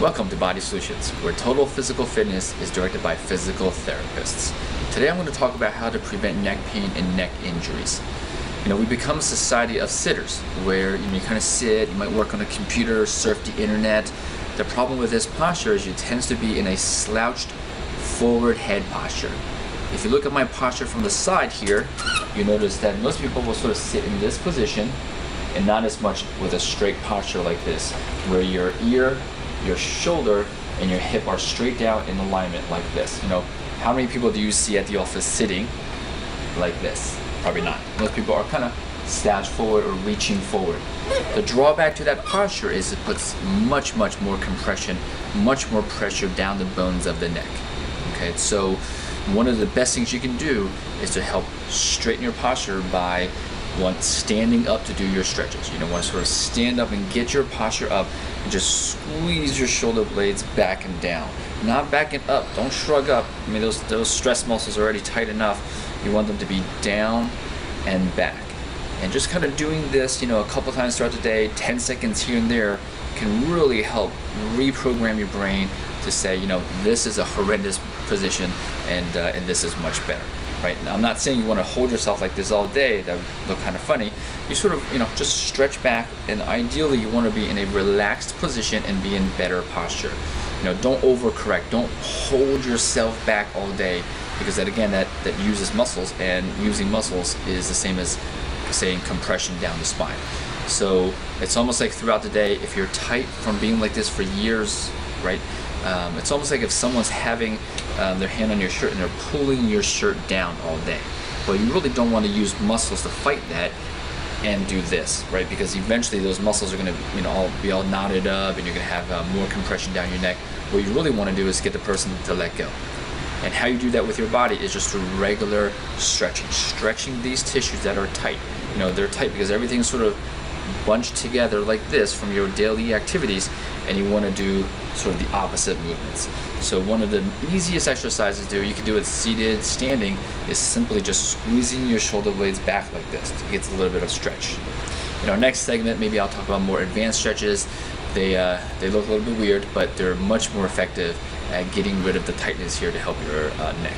Welcome to Body Solutions, where total physical fitness is directed by physical therapists. Today I'm going to talk about how to prevent neck pain and neck injuries. We become a society of sitters, where you kind of sit, you might work on a computer, surf the internet. The problem with this posture is it tends to be in a slouched forward head posture. If you look at my posture from the side here, you notice that most people will sort of sit in this position and not as much with a straight posture like this, where your ear, your shoulder, and your hip are straight down in alignment like this. How many people do you see at the office sitting like this? Probably not. Most people are kind of slouched forward or reaching forward. The drawback to that posture is it puts much more compression, much more pressure down the bones of the neck. Okay, so one of the best things you can do is to help straighten your posture by standing up to do your stretches. You want to sort of stand up and get your posture up and just squeeze your shoulder blades back and down. Not backing up, don't shrug up. Those stress muscles are already tight enough. You want them to be down and back. And just kind of doing this, a couple times throughout the day, 10 seconds here and there, can really help reprogram your brain to say, this is a horrendous position and this is much better. Right? Now, I'm not saying you want to hold yourself like this all day. That would look kind of funny. You sort of, just stretch back, and ideally you want to be in a relaxed position and be in better posture. Don't overcorrect. Don't hold yourself back all day, because that uses muscles, and using muscles is the same as saying compression down the spine. So it's almost like throughout the day, if you're tight from being like this for years, right? It's almost like if someone's having their hand on your shirt and they're pulling your shirt down all day. Well, you really don't want to use muscles to fight that and do this, right? Because eventually those muscles are going to, be all knotted up, and you're going to have more compression down your neck. What you really want to do is get the person to let go. And how you do that with your body is just through regular stretching these tissues that are tight. They're tight because everything's sort of bunched together like this from your daily activities, and you want to do sort of the opposite movements. So one of the easiest exercises to do, you can do it seated, standing, is simply just squeezing your shoulder blades back like this to get a little bit of stretch. In our next segment, maybe I'll talk about more advanced stretches. They look a little bit weird, but they're much more effective at getting rid of the tightness here to help your neck.